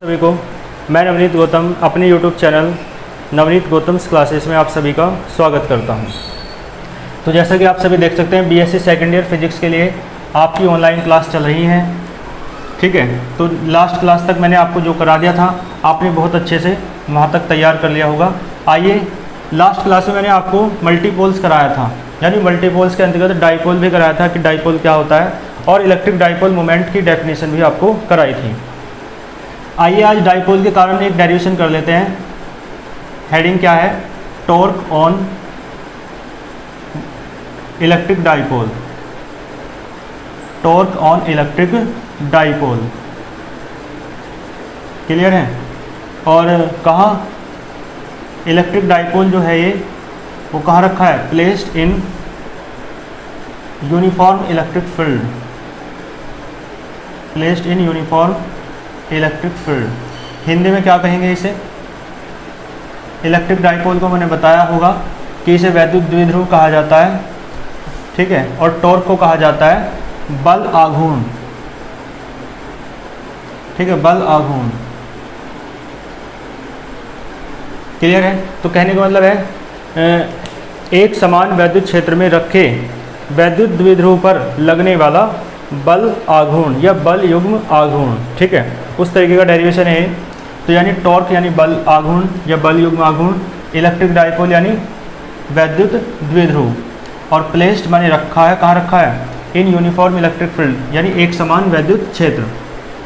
सभी को मैं नवनीत गौतम अपने YouTube channel Navneet Gautam's classes में आप सभी का स्वागत करता हूं। तो जैसा कि आप सभी देख सकते हैं बीएससी सेकेंड ईयर फिजिक्स के लिए आपकी ऑनलाइन क्लास चल रही हैं, ठीक है। तो लास्ट क्लास तक मैंने आपको जो करा दिया था आपने बहुत अच्छे से वहां तक तैयार कर लिया होगा। आइए, लास्ट क्लास में मैंने आपको मल्टीपोल्स कराया था, यानी मल्टीपोल्स के अंतर्गत डाइपोल भी कराया था कि डाइपोल क्या होता है, और इलेक्ट्रिक डाइपोल मोमेंट की डेफिनेशन भी आपको कराई थी। आइए आज डाइपोल के कारण एक डेरिवेशन कर लेते हैं। हेडिंग क्या है? Torque on electric dipole. Torque on electric dipole, clear है। और कहाँ इलेक्ट्रिक डाइपोल जो है ये वो कहाँ रखा है? Placed in uniform electric field. Placed in uniform electric field, Hindi में क्या कहेंगे इसे? इलेक्ट्रिक डाइपोल को मैंने बताया होगा कि इसे वैद्युत द्विध्रुव कहा जाता है, ठीक है। और टॉर्क को कहा जाता है बल आघूर्ण, ठीक है, बल आघूर्ण, क्लियर है। तो कहने का मतलब है एक समान वैद्युत क्षेत्र में रखे वैद्युत द्विध्रुव पर लगने वाला बल आघूर्ण या बल युग्म आघूर्ण, ठीक है, उस तरीके का डेरिवेशन है। तो यानी टॉर्क यानी बल आघूर्ण या बल युग्म आघूर्ण, इलेक्ट्रिक डाइपोल यानी वैद्युत द्विध्रुव, और प्लेस्ड माने रखा है, कहाँ रखा है? इन यूनिफॉर्म इलेक्ट्रिक फील्ड, यानी एक समान वैद्युत क्षेत्र,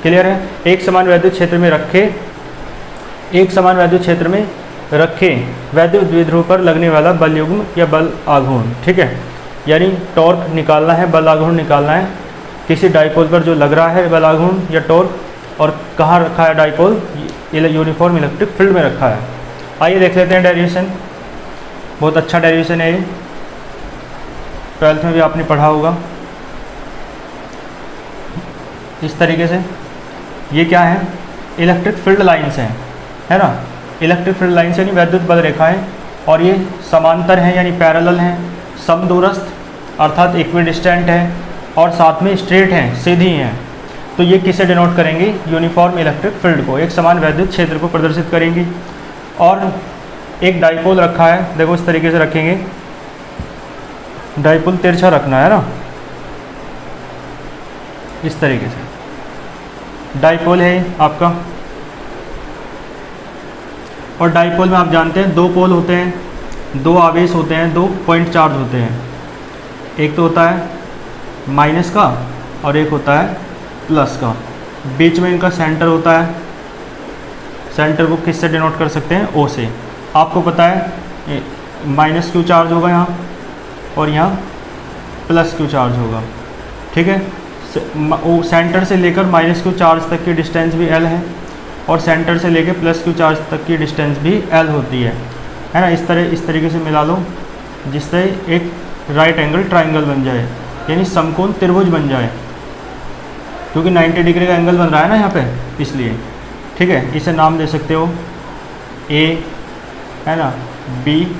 क्लियर है। एक समान वैद्युत क्षेत्र में रखे, एक समान वैद्युत क्षेत्र में रखे वैद्युत द्विध्रुव पर लगने वाला बल युग्म या बल आघूर्ण, ठीक है। यानी टॉर्क निकालना है, बल आघूर्ण निकालना है किसी डाइपोल पर जो लग रहा है बल आघूर्ण या टॉर्क, और कहाँ रखा है डाइपोल? यूनिफॉर्म इलेक्ट्रिक फील्ड में रखा है। आइए देख लेते हैं डेरिवेशन। बहुत अच्छा डेरिवेशन है ये, 12th में भी आपने पढ़ा होगा। इस तरीके से ये क्या है? इलेक्ट्रिक फील्ड लाइन्स हैं, है ना। इलेक्ट्रिक फील्ड लाइन्स यानी वैद्युत बल रेखाएं, और ये समांतर हैं यानी पैरेलल हैं, समदूरस्थ अर्थात इक्विडिस्टेंट है, और साथ में स्ट्रेट हैं, सीधी हैं। तो ये किसे डिनोट करेंगी? यूनिफॉर्म इलेक्ट्रिक फील्ड को, एक समान वैद्युत क्षेत्र को प्रदर्शित करेंगी। और एक डाइपोल रखा है, देखो इस तरीके से रखेंगे, डाइपोल तिरछा रखना है ना, इस तरीके से डाइपोल है आपका। और डाइपोल में आप जानते हैं दो पोल होते हैं, दो आवेश होते हैं, दो पॉइंट चार्ज होते हैं। एक तो होता है माइनस का और एक होता है प्लस का। बीच में इनका सेंटर होता है, सेंटर को किससे डिनोट कर सकते हैं? ओ से। आपको पता है माइनस क्यू चार्ज होगा यहाँ, और यहाँ प्लस क्यू चार्ज होगा, ठीक है। सेंटर से लेकर माइनस क्यू चार्ज तक की डिस्टेंस भी एल है, और सेंटर से लेकर प्लस क्यू चार्ज तक की डिस्टेंस भी एल होती है ना। इस तरीके से मिला लो जिससे एक राइट एंगल ट्राइंगल बन जाए, यानी समकोण त्रिभुज बन जाए, क्योंकि 90 डिग्री का एंगल बन रहा है ना यहाँ पे, इसलिए, ठीक है। इसे नाम दे सकते हो ए, है ना, बी,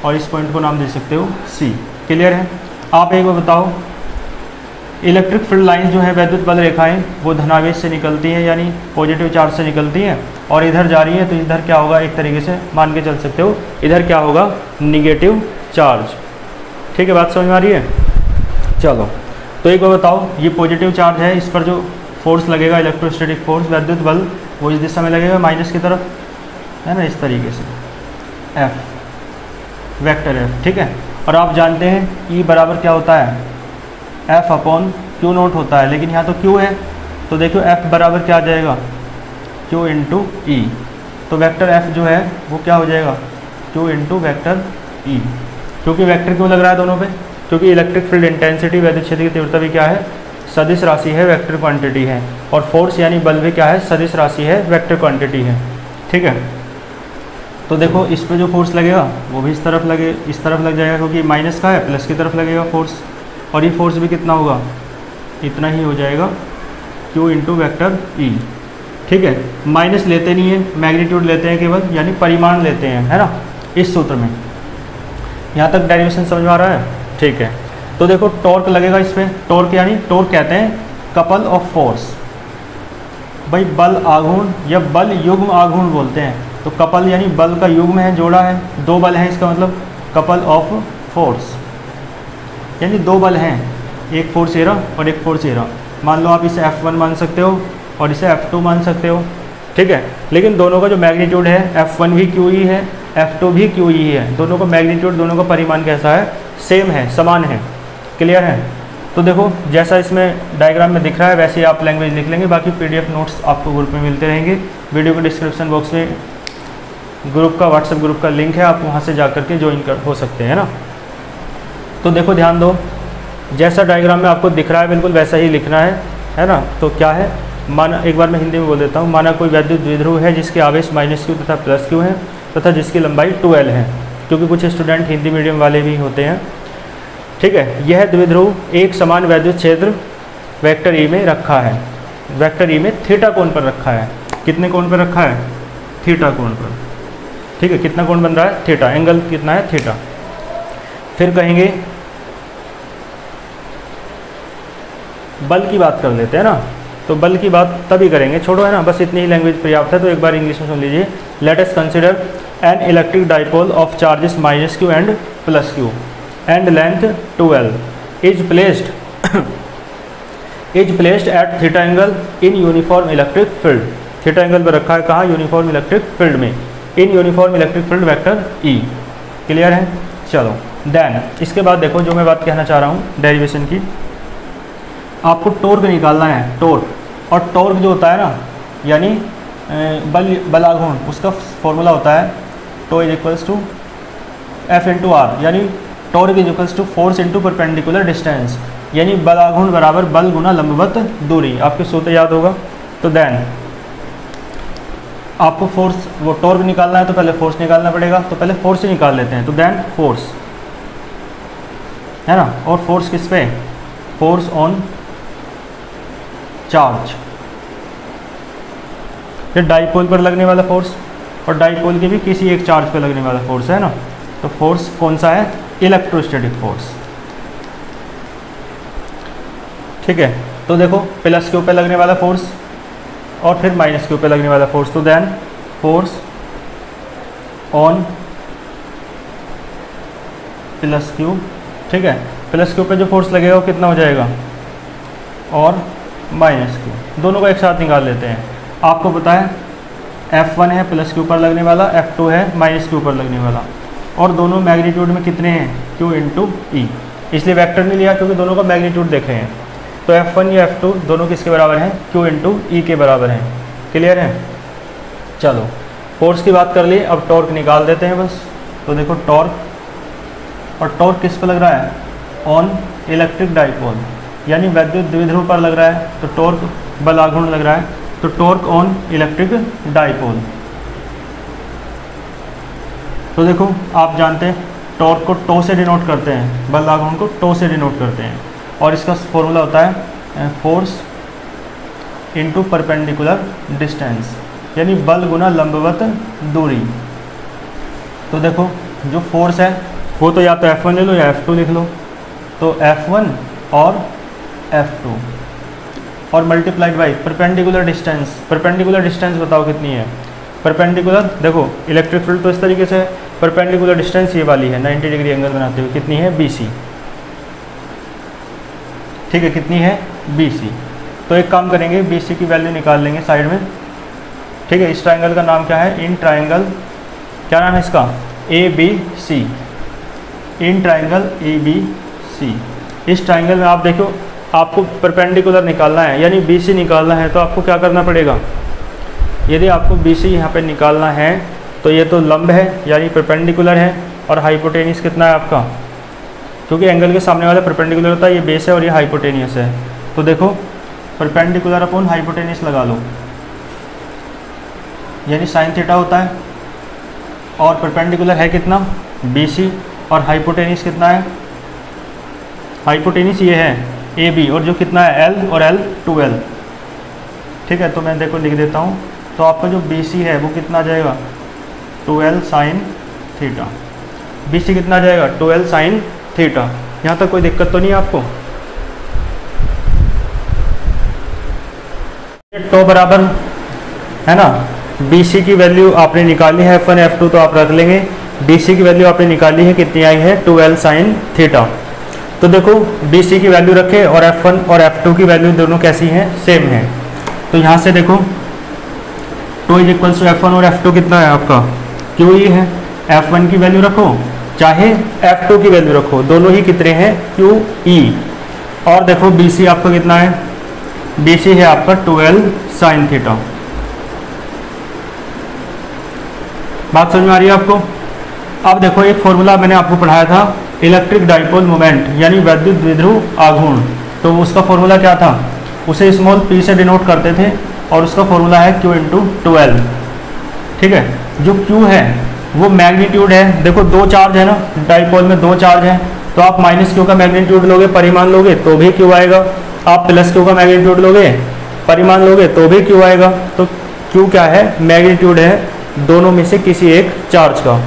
और इस पॉइंट को नाम दे सकते हो सी, क्लियर है। आप एक बार बताओ, इलेक्ट्रिक फील्ड लाइंस जो है वैद्युत बल रेखाएं, वो धनावेश से निकलती हैं यानी पॉजिटिव चार्ज से निकलती हैं, और इधर जा रही है, तो इधर क्या होगा? एक तरीके से मान के चल सकते हो, इधर क्या होगा? निगेटिव चार्ज, ठीक है। बात समझ में आ रही है? चलो, तो एक बार बताओ, ये पॉजिटिव चार्ज है, इस पर जो फोर्स लगेगा, इलेक्ट्रोस्टैटिक फोर्स, वैद्युत बल, वो इस दिशा में लगेगा, माइनस की तरफ, है ना, इस तरीके से एफ, वेक्टर एफ, ठीक है। और आप जानते हैं ई बराबर क्या होता है? एफ अपॉन क्यू नोट होता है, लेकिन यहाँ तो क्यू है, तो देखो एफ बराबर क्या आ जाएगा? क्यू इंटू ई। तो वेक्टर एफ जो है वो क्या हो जाएगा? Q into vector E. क्योंकि वेक्टर क्यों लग रहा है दोनों पे? क्योंकि इलेक्ट्रिक फील्ड इंटेंसिटी, वैद्युत क्षेत्र की तीव्रता भी क्या है? सदिश राशि है, वेक्टर क्वांटिटी है, और फोर्स यानी बल भी क्या है? सदिश राशि है, वेक्टर क्वांटिटी है, ठीक है। तो देखो इस पे जो फोर्स लगेगा वो भी इस तरफ लग जाएगा, क्योंकि माइनस का है, प्लस की तरफ लगेगा फोर्स, और ये फोर्स भी कितना होगा? इतना ही हो जाएगा, क्यू इंटू वेक्टर ई, ठीक है। माइनस लेते नहीं है, मैग्नीट्यूड लेते हैं केवल, यानी परिमाण लेते हैं, है ना, इस सूत्र में। यहाँ तक डेरिवेशन समझ में आ रहा है? ठीक है। तो देखो टॉर्क लगेगा इस पर, टॉर्क यानी टॉर्क कहते हैं कपल ऑफ फोर्स, भाई बल आघूर्ण या बल युग्म आघूर्ण बोलते हैं। तो कपल यानी बल का युग्म है, जोड़ा है, दो बल हैं, इसका मतलब कपल ऑफ फोर्स, यानी दो बल हैं, एक फोर्स एरा और एक फोर्स एरा। मान लो आप इसे F1 मान सकते हो और इसे F2 मान सकते हो, ठीक है। लेकिन दोनों का जो मैग्नीट्यूड है, F1 भी QE है, F2 भी QE है, दोनों का मैग्नीट्यूड, दोनों का परिमाण कैसा है, सेम है, समान है। क्लियर है। तो देखो जैसा इसमें डायग्राम में दिख रहा है वैसे ही आप लैंग्वेज लिख लेंगे। बाकी PDF नोट्स आपको ग्रुप में मिलते रहेंगे। वीडियो के डिस्क्रिप्शन बॉक्स में ग्रुप का, व्हाट्सएप ग्रुप का लिंक है, आप वहाँ से जा करके ज्वाइन हो सकते हैं ना। तो देखो ध्यान दो, जैसा डायग्राम में आपको दिख रहा है बिल्कुल वैसा ही लिखना है ना। तो क्या है, माना, एक बार मैं हिंदी में बोल देता हूँ। माना कोई वैद्युत द्विध्रुव है जिसके आवेश -q तथा +q है तथा जिसकी लंबाई 2l है, क्योंकि कुछ स्टूडेंट हिंदी मीडियम वाले भी होते हैं, ठीक है। यह द्विध्रुव एक समान वैद्युत क्षेत्र वेक्टर ई में रखा है, वेक्टर ई में थीटा कोण पर रखा है। कितने कोण पर रखा है, थीटा कोण पर, ठीक है। कितना कोण बन रहा है, थीटा, एंगल कितना है, थीटा। फिर कहेंगे बल की बात कर लेते हैं ना। तो बल की बात तभी करेंगे, छोड़ो, है ना, बस इतनी ही लैंग्वेज पर्याप्त है। तो एक बार इंग्लिश में सुन लीजिए। Let us consider an electric dipole of charges -q and +q and length 2l is placed at theta angle in uniform electric field. Theta angle पर रखा है कहाँ, यूनिफॉर्म इलेक्ट्रिक फील्ड में, in uniform electric field vector E. Clear है। चलो then इसके बाद देखो जो मैं बात कहना चाह रहा हूँ डेरिवेशन की, आपको टॉर्क निकालना है, टॉर्क। और टॉर्क जो होता है ना, यानी बलाघूर्ण, उसका फॉर्मूला होता है tau is equals to F × R, यानी torque is equals to force into perpendicular distance, यानी बलाघूर्ण बराबर बल गुना लंबवत दूरी। आपके सूत्र याद होगा। तो देन आपको फोर्स, वो टॉर्क निकालना है तो पहले फोर्स निकालना पड़ेगा। तो पहले फोर्स ही निकाल लेते हैं। तो देन फोर्स, है ना, और फोर्स किस पे, फोर्स ऑन चार्ज, ये डाइपोल पर लगने वाला फोर्स, और डाइपोल के भी किसी एक चार्ज पर लगने वाला फोर्स है ना। तो फोर्स कौन सा है, इलेक्ट्रोस्टैटिक फोर्स, ठीक है। तो देखो +q पे लगने वाला फोर्स और फिर -q पे लगने वाला फोर्स। तो देन फोर्स ऑन +q, ठीक है। +q पे जो फोर्स लगेगा वो कितना हो जाएगा, और -q, दोनों को एक साथ निकाल लेते हैं। आपको पता है F1 है +q पर लगने वाला, F2 है -q पर लगने वाला, और दोनों मैग्नीट्यूड में कितने हैं, q × e। इसलिए वेक्टर नहीं लिया क्योंकि दोनों का मैग्नीट्यूड देखे हैं। तो F1 या F2 दोनों किसके बराबर हैं, q × e के बराबर हैं। क्लियर है। चलो फोर्स की बात कर ली, अब टॉर्क निकाल देते हैं बस। तो देखो टॉर्क, और टॉर्क किस पर लग रहा है, ऑन इलेक्ट्रिक डाइपोल, यानी वैद्युत द्विध्रुव पर लग रहा है। तो टॉर्क बलाघूर्ण लग रहा है, तो टॉर्क ऑन इलेक्ट्रिक डाइपोल। तो देखो आप जानते हैं टॉर्क को टो से डिनोट करते हैं, बलाघूर्ण को टो से डिनोट करते हैं, और इसका फॉर्मूला होता है फोर्स इंटू परपेंडिकुलर डिस्टेंस, यानी बल गुना लंबवत दूरी। तो देखो जो फोर्स है वो तो या तो F1 ले लो या F2 लिख लो। तो F1 और F2 और multiplied by perpendicular distance. Perpendicular distance बताओ कितनी है, परपेंडिकुलर, देखो इलेक्ट्रिक फील्ड तो इस तरीके से, परपेंडिकुलर डिस्टेंस ये वाली है 90 डिग्री एंगल बनाते हुए, कितनी है, BC, ठीक है, कितनी है, BC। तो एक काम करेंगे, BC की वैल्यू निकाल लेंगे साइड में, ठीक है। इस ट्राइंगल का नाम क्या है, इन ट्राइंगल, क्या नाम है इसका, ABC, इन ट्राइंगल ABC। इस ट्राइंगल में आप देखो आपको परपेंडिकुलर निकालना है, यानी BC निकालना है, तो आपको क्या करना पड़ेगा, यदि आपको BC यहाँ पे निकालना है तो ये तो लंब है यानी परपेंडिकुलर है, और हाइपोटेनियस कितना है आपका, क्योंकि एंगल के सामने वाला परपेंडिकुलर होता है, ये बेस है और ये हाइपोटेनियस है। तो देखो परपेंडिकुलर अपॉन हाइपोटेनियस लगा लो, यानी sin थीटा होता है, और परपेंडिकुलर है कितना, BC, और हाइपोटेनियस कितना है, हाइपोटेनियस ये है AB, और जो कितना है L, और L 2L, ठीक है। तो मैं देखो लिख देता हूँ। तो आपका जो BC है वो कितना आ जाएगा, 2L sin थीटा। BC कितना आ जाएगा, 2L sin थीटा। यहाँ तक कोई दिक्कत तो नहीं है आपको। टो बराबर है ना, बी सी की वैल्यू आपने निकाली है F1 F2 तो आप रख लेंगे, बी सी की वैल्यू आपने निकाली है, कितनी आई है 12 साइन थीटा। तो देखो बी सी की वैल्यू रखे और F1 और F2 की वैल्यू दोनों कैसी हैं, सेम है। तो यहाँ से देखो to is equals to F1 और F2 कितना है आपका क्यू ई है, F1 की वैल्यू रखो चाहे F2 की वैल्यू रखो, दोनों ही कितने हैं क्यू ई। और देखो बी सी आपका कितना है, बी सी है आपका 12 साइन थीटा। बात समझ में आ रही है आपको। अब देखो एक फॉर्मूला मैंने आपको पढ़ाया था इलेक्ट्रिक डाइपोल मोमेंट यानी वैद्युत द्विध्रुव आघूर्ण, तो उसका फॉर्मूला क्या था, उसे स्मॉल p से डिनोट करते थे और उसका फॉर्मूला है q इंटू 12। ठीक है, जो q है वो मैग्नीट्यूड है, देखो दो चार्ज है ना डाइपोल में, दो चार्ज है, तो आप माइनस क्यू का मैग्नीट्यूड लोगे परिमाण लोगे तो भी q आएगा, आप प्लस क्यू का मैग्नीट्यूड लोगे परिमाण लोगे तो भी q आएगा। तो q क्या है, मैग्नीट्यूड है दोनों में से किसी एक चार्ज का।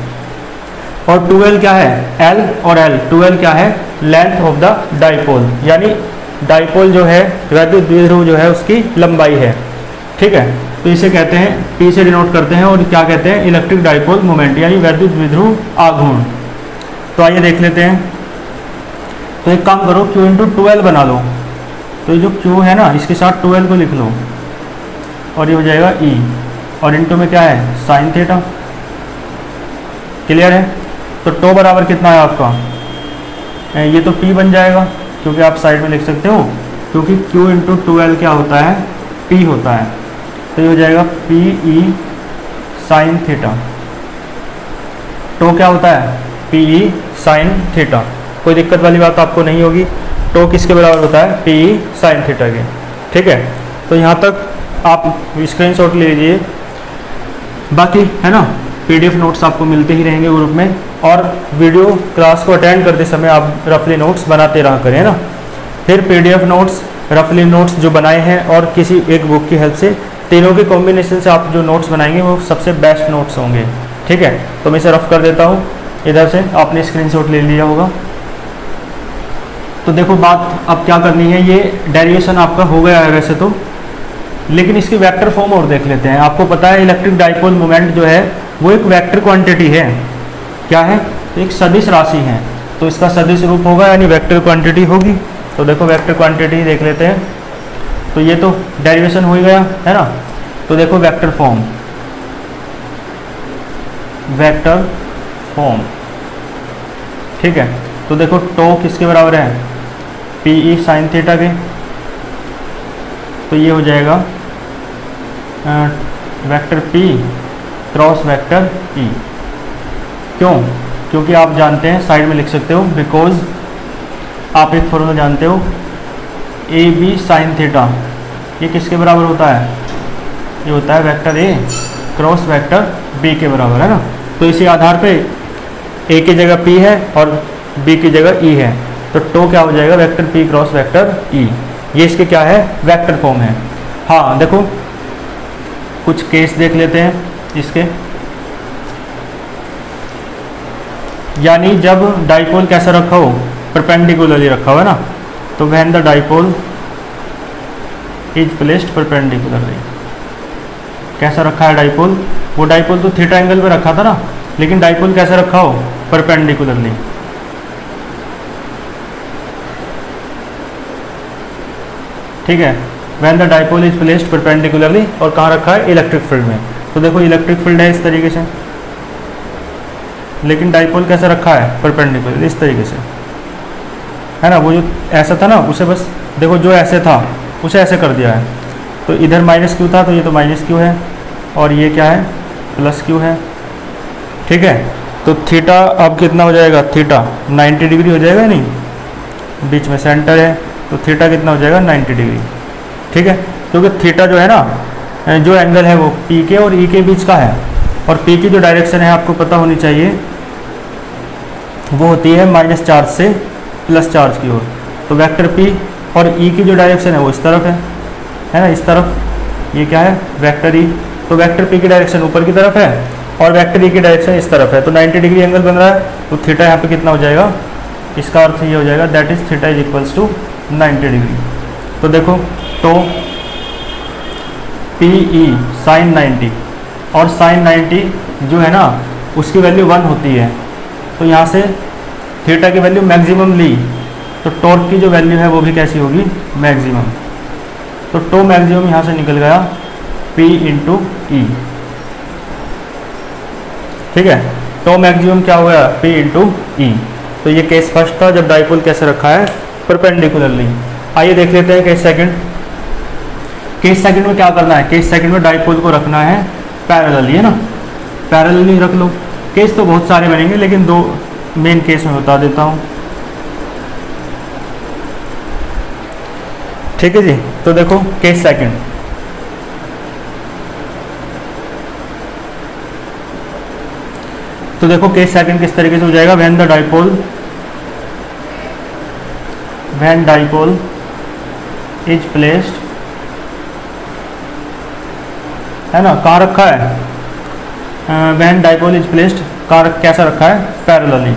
और 12 क्या है, L और L, 12 क्या है लेंथ ऑफ द डाइपोल, यानी डाइपोल जो है वैद्युत द्विध्रुव जो है उसकी लंबाई है। ठीक है, तो इसे कहते हैं P से डिनोट करते हैं और क्या कहते हैं इलेक्ट्रिक डाइपोल मोमेंट यानी वैद्युत द्विध्रुव आघूर्ण। तो आइए देख लेते हैं। तो एक काम करो Q इंटू 12 बना लो, तो ये जो Q है ना इसके साथ 12 को लिख लो और ये हो जाएगा E, और इंटू में क्या है साइन थीटा। क्लियर है, तो टो बराबर कितना है आपका, ये तो P बन जाएगा क्योंकि आप साइड में लिख सकते हो, क्योंकि Q इंटू 12 क्या होता है P होता है, तो ये हो जाएगा P E sine theta. Tau क्या होता है पी ई साइन थीटा, कोई दिक्कत वाली बात आपको नहीं होगी। टो किसके बराबर होता है पी ई साइन थीटा के। ठीक है, तो यहाँ तक आप स्क्रीनशॉट ले लीजिए, बाकी है ना पीडीएफ नोट्स आपको मिलते ही रहेंगे ग्रुप में, और वीडियो क्लास को अटेंड करते समय आप रफली नोट्स बनाते रहा करें, है ना। फिर पीडीएफ नोट्स रफली नोट्स जो बनाए हैं और किसी एक बुक की हेल्प से, तीनों के कॉम्बिनेशन से आप जो नोट्स बनाएंगे वो सबसे बेस्ट नोट्स होंगे। ठीक है, तो मैं इसे रफ कर देता हूँ, इधर से आपने स्क्रीनशॉट ले लिया होगा। तो देखो बात अब क्या करनी है, ये डेरिवेशन आपका हो गया है वैसे तो, लेकिन इसकी वेक्टर फॉर्म और देख लेते हैं। आपको पता है इलेक्ट्रिक डाइपोल मोमेंट जो है वो एक वेक्टर क्वांटिटी है। क्या है, एक सदिश राशि है, तो इसका सदिश रूप होगा यानी वेक्टर क्वांटिटी होगी। तो देखो वेक्टर क्वांटिटी देख लेते हैं, तो ये तो डेरिवेशन हो ही गया है ना। तो देखो वेक्टर फॉर्म, वेक्टर फॉर्म। ठीक है, तो देखो टो किसके बराबर है पी ई साइन थीटा के, तो ये हो जाएगा vector p cross vector e। क्यों, क्योंकि आप जानते हैं साइड में लिख सकते हो, बिकॉज आप एक फॉर्मूला जानते हो ए बी साइन थीटा, ये किसके बराबर होता है, ये होता है vector a cross vector b के बराबर, है ना। तो इसी आधार पे a की जगह p है और b की जगह e है, तो टो क्या हो जाएगा vector p cross vector e। ये इसके क्या है वेक्टर फॉर्म है। हाँ देखो कुछ केस देख लेते हैं इसके, यानी जब डाइपोल कैसा रखा हो परपेंडिकुलरली रखा हो, है ना, तो when the dipole is placed perpendicularly. कैसा रखा है डाइपोल, वो डाइपोल तो थीटा एंगल पे रखा था ना, लेकिन डाइपोल कैसा रखा हो परपेंडिकुलरली। ठीक है, when the dipole is placed perpendicularly, और कहाँ रखा है इलेक्ट्रिक फील्ड में। तो देखो इलेक्ट्रिक फील्ड है इस तरीके से, लेकिन डाइपोल कैसा रखा है परपेंडिकुलर इस तरीके से, है ना। वो जो ऐसा था ना उसे बस देखो जो ऐसे था उसे ऐसे कर दिया है, तो इधर माइनस क्यू था तो ये तो माइनस क्यू है, और ये क्या है प्लस क्यू है। ठीक है, तो थीटा अब कितना हो जाएगा, थीटा 90 डिग्री हो जाएगा, नहीं बीच में सेंटर है, तो थीटा कितना हो जाएगा 90 डिग्री। ठीक है, क्योंकि थीटा जो है ना जो एंगल है वो पी के और ई के बीच का है, और पी की जो डायरेक्शन है आपको पता होनी चाहिए, वो होती है माइनस चार्ज से प्लस चार्ज की ओर। तो वेक्टर पी और ई की जो डायरेक्शन है वो इस तरफ है ना, इस तरफ। ये क्या है वेक्टर ई, तो वेक्टर पी की डायरेक्शन ऊपर की तरफ है और वेक्टर ई की डायरेक्शन इस तरफ है, तो 90 डिग्री एंगल बन रहा है। तो थीटा यहाँ पे कितना हो जाएगा, इसका अर्थ ये हो जाएगा that is theta is equals to 90 degree. तो देखो पी ई साइन 90, और साइन 90 जो है ना उसकी वैल्यू 1 होती है। तो यहाँ से थीटा की वैल्यू मैक्सिमम ली, तो टॉर्क की जो वैल्यू है वो भी कैसी होगी, मैक्सिमम। तो टो मैक्सिमम यहाँ से निकल गया P इंटू ई, ठीक है। टो मैक्सिमम क्या हो गया, P इंटू ई। तो ये केस फर्स्ट था जब डाइपोल कैसे रखा है, परपेंडिकुलरली। आइए देख लेते हैं केस सेकंड। केस सेकंड में क्या करना है, केस सेकंड में डाइपोल को रखना है पैरेलली, है ना, पैरेलली रख लो। केस तो बहुत सारे बनेंगे लेकिन दो मेन केस में बता देता हूँ, ठीक है जी। तो देखो केस सेकंड, तो देखो केस सेकंड किस तरीके से हो जाएगा, व्हेन डाइपोल इज प्लेस्ड, है ना, कहाँ रखा है, व्हेन डाइपोल इज प्लेस्ड, कहाँ कैसा रखा है, पैरेलली,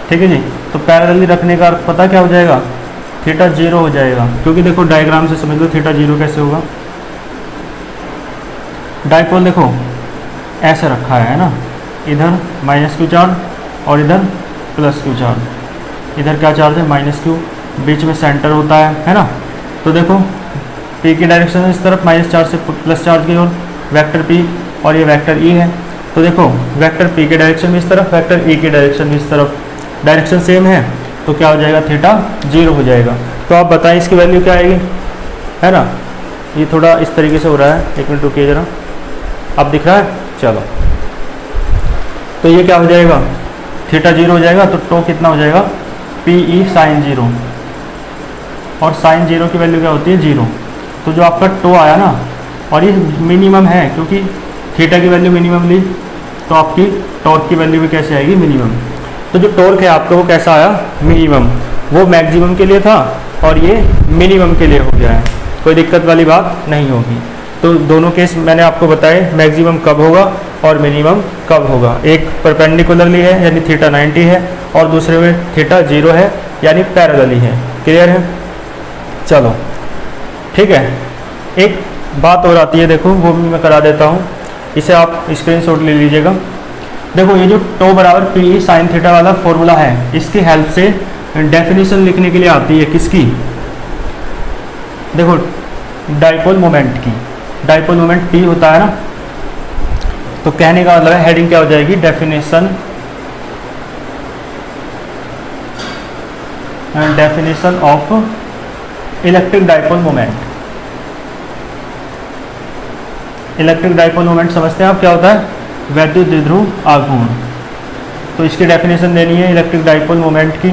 ठीक है जी। तो पैरेलली रखने का पता क्या हो जाएगा, थीटा 0 हो जाएगा, क्योंकि देखो डायग्राम से समझ लो थीटा 0 कैसे होगा। डाइपोल देखो ऐसे रखा है ना, इधर माइनस क्यू चार्ज और इधर प्लस क्यू चार्ज, इधर क्या चार्ज है, माइनस क्यू, बीच में सेंटर होता है ना। तो देखो पी की डायरेक्शन इस तरफ, माइनस चार्ज से प्लस चार्ज की ओर, वेक्टर पी, और ये वेक्टर ई है। तो देखो वेक्टर पी की डायरेक्शन भी इस तरफ, वेक्टर ई की डायरेक्शन भी इस तरफ, डायरेक्शन सेम है, तो क्या हो जाएगा, थीटा 0 हो जाएगा। तो आप बताएं इसकी वैल्यू क्या आएगी, है ना। ये थोड़ा इस तरीके से हो रहा है, एक मिनट रुकिए जरा, अब दिख रहा है, चलो। तो ये क्या हो जाएगा, थीटा 0 हो जाएगा, तो टो कितना हो जाएगा, पी ई साइन 0, और साइन 0 की वैल्यू क्या होती है, 0। तो जो आपका टो आया ना, और ये मिनिमम है क्योंकि थीटा की वैल्यू मिनिमम ली, तो आपकी टॉर्क की वैल्यू भी कैसे आएगी, मिनिमम। तो जो टॉर्क है आपका वो कैसा आया, मिनिमम, वो मैक्सिमम के लिए था और ये मिनिमम के लिए हो गया है, कोई दिक्कत वाली बात नहीं होगी। तो दोनों केस मैंने आपको बताए, मैक्सिमम कब होगा और मिनिमम कब होगा। एक परपेंडिकुलरली है यानी थीटा 90 है, और दूसरे में थीटा 0 है यानी पैरेलली है। क्लियर है, चलो ठीक है। एक बात और आती है, देखो वो भी मैं करा देता हूँ, इसे आप स्क्रीनशॉट ले लीजिएगा। देखो ये जो टो बराबर पी ई साइन थीटा वाला फॉर्मूला है, इसकी हेल्प से डेफिनेशन लिखने के लिए आती है, किसकी, देखो डाइपोल मोमेंट की। डाइपोल मोमेंट पी होता है ना, तो कहने का मतलब है, हेडिंग क्या हो जाएगी, definition of electric dipole moment. Electric dipole moment समझते हैं आप क्या होता है, वैद्युत द्विध्रुव आघूर्ण। तो इसकी डेफिनेशन देनी है इलेक्ट्रिक डाइपोल मोमेंट की,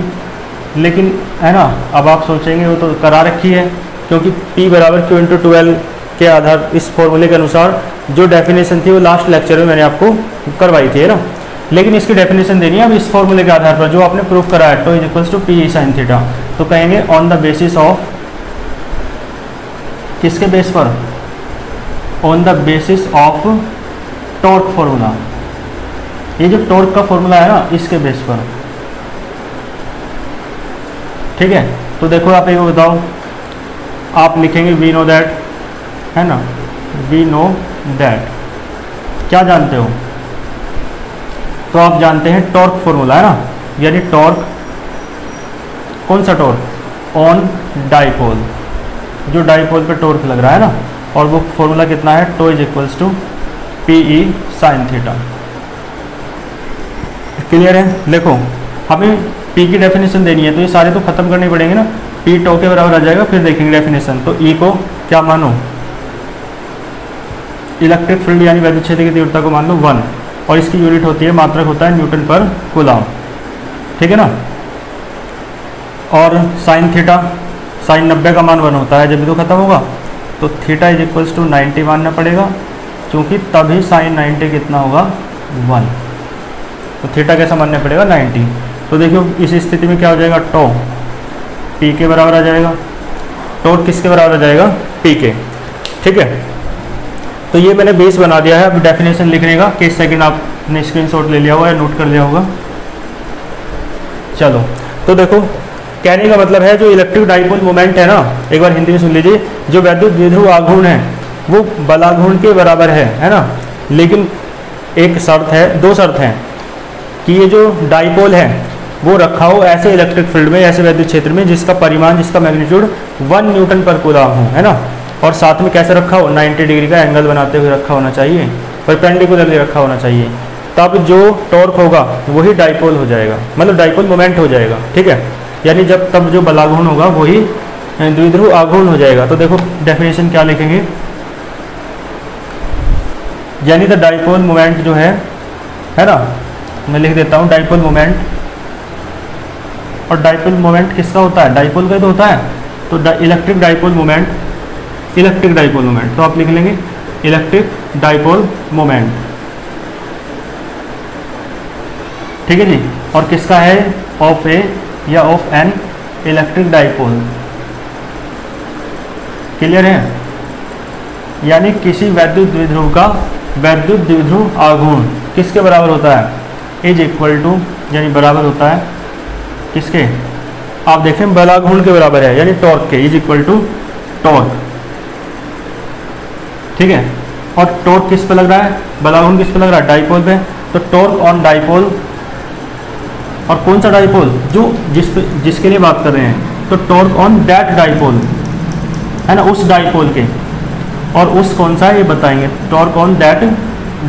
लेकिन है ना, अब आप सोचेंगे वो तो करा रखी है, क्योंकि P बराबर Q इंटू 12 के आधार, इस फॉर्मूले के अनुसार जो डेफिनेशन थी वो लास्ट लेक्चर में मैंने आपको करवाई थी, है ना। लेकिन इसकी डेफिनेशन देनी है अब इस फॉर्मूले के आधार पर जो आपने प्रूफ कराया, tau is equals to P E sine theta. तो कहेंगे ऑन द बेसिस ऑफ, किसके बेस पर, on the basis of torque formula. ये जो टॉर्क का फॉर्मूला है ना, इसके बेस पर, ठीक है। तो देखो आप एक बताओ, आप लिखेंगे वी नो दैट, है ना, वी नो दैट, क्या जानते हो, तो आप जानते हैं टॉर्क फॉर्मूला, है ना, यानी टॉर्क, कौन सा टॉर्क, ऑन डाइपोल, जो डाइपोल पे टॉर्क लग रहा है ना, और वो फॉर्मूला कितना है, tau is equals to P E sine theta. Clear है। देखो हमें P की डेफिनेशन देनी है, तो ये सारे तो खत्म करने पड़ेंगे ना, P टो के बराबर आ जाएगा, फिर देखेंगे डेफिनेशन। तो E को क्या मानो, इलेक्ट्रिक फील्ड यानी वैद्युत क्षेत्र की तीव्रता को मान लो 1, और इसकी यूनिट होती है, मात्रक होता है न्यूटन पर कूलम, ठीक है ना। और साइन थीटा, साइन 90 का मान 1 होता है, जब भी तो खत्म होगा, तो थीटा इज इक्वल्स टू 90 मानना पड़ेगा, क्योंकि तभी साइन 90 कितना होगा, 1। तो थीटा कैसा मानना पड़ेगा, 90। तो देखियो इस स्थिति में क्या हो जाएगा, टो P के बराबर आ जाएगा, टॉर्क किसके बराबर आ जाएगा, P के, ठीक है। तो ये मैंने बेस बना दिया है, अब डेफिनेशन लिखने का। केस सेकंड आपने स्क्रीनशॉट ले लिया होगा या नोट कर लिया होगा। चलो तो देखो कहने का मतलब है जो इलेक्ट्रिक डाइपोल मोमेंट है ना, एक बार हिंदी में सुन लीजिए, जो वैद्युत द्विध्रुव आघूर्ण है वो बलाघूर्ण के बराबर है ना। लेकिन एक शर्त है, दो शर्त हैं कि ये जो डाइपोल है वो रखा हो ऐसे इलेक्ट्रिक फील्ड में, ऐसे वैद्युत क्षेत्र में जिसका परिमाण, जिसका मैग्नीट्यूड 1 न्यूटन पर कूलम हो, है ना। और साथ में कैसे रखा हो, 90 डिग्री का एंगल बनाते हुए रखा होना चाहिए, परपेंडिकुलरली रखा होना चाहिए। तब जो टॉर्क होगा वही डाइपोल हो जाएगा, मतलब डाइपोल मोमेंट हो जाएगा, ठीक है। यानी जब तब जो बलाघूर्ण होगा वही द्विध्रुव आघूर्ण हो जाएगा। तो देखो डेफिनेशन क्या लिखेंगे, यानी द डाइपोल मोमेंट जो है ना, मैं लिख देता हूँ डाइपोल मोमेंट। और डाइपोल मोमेंट किसका होता है, डाइपोल का तो होता है। तो electric dipole moment, electric dipole moment, तो आप लिख लेंगे इलेक्ट्रिक डाइपोल मोमेंट, ठीक है जी। और किसका है, ऑफ ए या of an electric dipole, clear है। यानी किसी वैद्युत द्विध्रुव का वैद्युत द्विध्रुव आघूर्ण किसके बराबर होता है, इज इक्वल टू, यानी बराबर होता है किसके, आप देखें बलाघूर्ण के बराबर है, यानी टॉर्क के, इज इक्वल टू टॉर्क, ठीक है। और टॉर्क किस पे लग रहा है, बलाघूर्ण किस पे लग रहा है, डाइपोल पे। तो टॉर्क ऑन डाइपोल, और कौन सा डाइपोल, जो जिसके लिए बात कर रहे हैं, तो टॉर्क ऑन दैट डाइपोल, है ना, उस डाइपोल के। और उस कौन सा है ये बताएंगे, टॉर्क ऑन दैट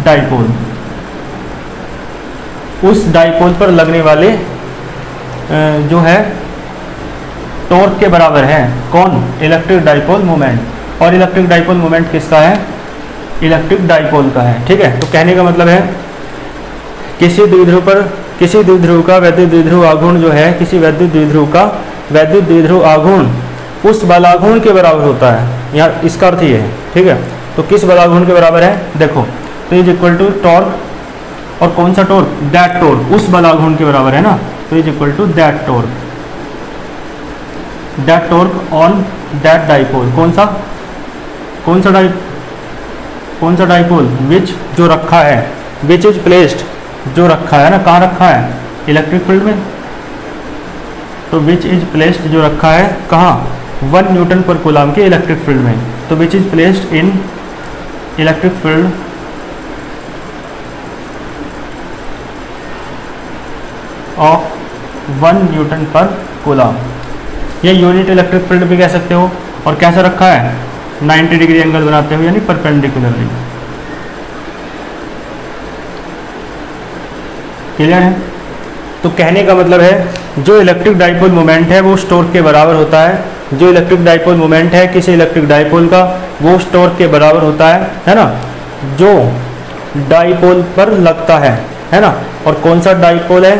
डाइपोल, उस डाइपोल पर लगने वाले जो है टॉर्क के बराबर है, कौन, इलेक्ट्रिक डाइपोल मोमेंट। और इलेक्ट्रिक डाइपोल मोमेंट किसका है, इलेक्ट्रिक डाइपोल का है, ठीक है। तो कहने का मतलब है किसी द्विध्रुव पर, किसी द्विध्रुव का वैद्युत द्विध्रुव आघूर्ण जो है, किसी वैद्युत द्विध्रुव का वैद्युत द्विध्रुव आघूर्ण उस बलाघूर्ण के बराबर होता है, यहाँ इसका अर्थ ये है, ठीक है। तो किस बलाघूर्ण के बराबर है, देखो, तो इज इक्वल टू टॉर्क, और कौन सा टॉर्क, दैट टॉर्क, उस बलाघूर्ण के बराबर है ना। तो is equal to that torque, that torque on that dipole, कौन सा डाइपोल, विच, जो रखा है, विच इज प्लेस्ड, जो रखा है ना, कहाँ रखा है, इलेक्ट्रिक फील्ड में। तो विच इज प्लेस्ड, जो रखा है कहाँ, 1 न्यूटन पर कूलम के इलेक्ट्रिक फील्ड में। तो which is placed in electric field of 1 Newton पर कूलम, ये यूनिट इलेक्ट्रिक फील्ड भी कह सकते हो। और कैसा रखा है, 90 डिग्री एंगल बनाते हुए, यानी परपेंडिकुलरली, क्लियर है। तो कहने का मतलब है जो इलेक्ट्रिक डाइपोल मोमेंट है वो उस टॉर्क के बराबर होता है, जो इलेक्ट्रिक डाइपोल मोमेंट है किसी इलेक्ट्रिक डाइपोल का वो उस टॉर्क के बराबर होता है ना, जो डाइपोल पर लगता है ना। और कौन सा डाइपोल है,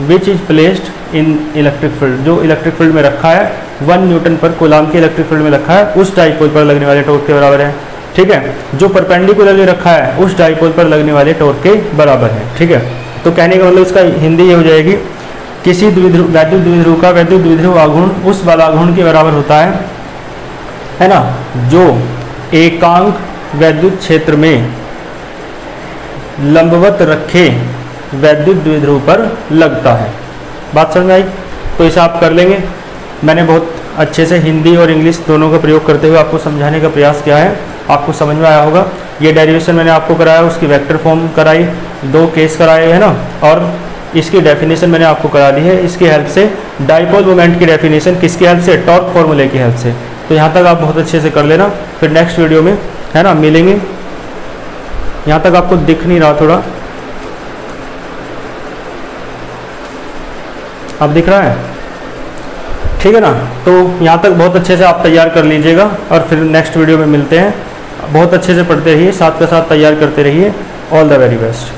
which is placed in electric field, जो इलेक्ट्रिक फील्ड में रखा है, 1 न्यूटन पर कूलम के इलेक्ट्रिक फील्ड में रखा है, उस डाइपोल पर लगने वाले टॉर्क के बराबर है, ठीक है। जो परपेंडिकुलरली रखा है उस डाइपोल पर लगने वाले टॉर्क के बराबर है, ठीक है। तो कहने का मतलब इसका हिंदी ये हो जाएगी, किसी वैद्युत द्विध्रुव का वैद्युत द्विध्रुव आघूर्ण उस बलाघूर्ण के बराबर होता है ना, जो एकांक वैद्युत क्षेत्र में लंबवत रखे वैद्युत द्विध्रुव पर लगता है। बात समझ में आई, तो इसे आप कर लेंगे। मैंने बहुत अच्छे से हिंदी और इंग्लिश दोनों का प्रयोग करते हुए आपको समझाने का प्रयास किया है, आपको समझ में आया होगा। ये डेरिवेशन मैंने आपको कराया, उसकी वेक्टर फॉर्म कराई, 2 केस कराए है ना, और इसकी डेफिनेशन मैंने आपको करा दी है। इसकी हेल्प से डाइपोल मोमेंट की डेफिनेशन किसकी हेल्प से, टॉर्क फॉर्मूले की हेल्प से। तो यहाँ तक आप बहुत अच्छे से कर लेना, फिर नेक्स्ट वीडियो में है ना मिलेंगे। यहाँ तक आपको दिख नहीं रहा, थोड़ा अब दिख रहा है, ठीक है ना। तो यहाँ तक बहुत अच्छे से आप तैयार कर लीजिएगा, और फिर नेक्स्ट वीडियो में मिलते हैं। बहुत अच्छे से पढ़ते रहिए, साथ के साथ तैयार करते रहिए। All the very best.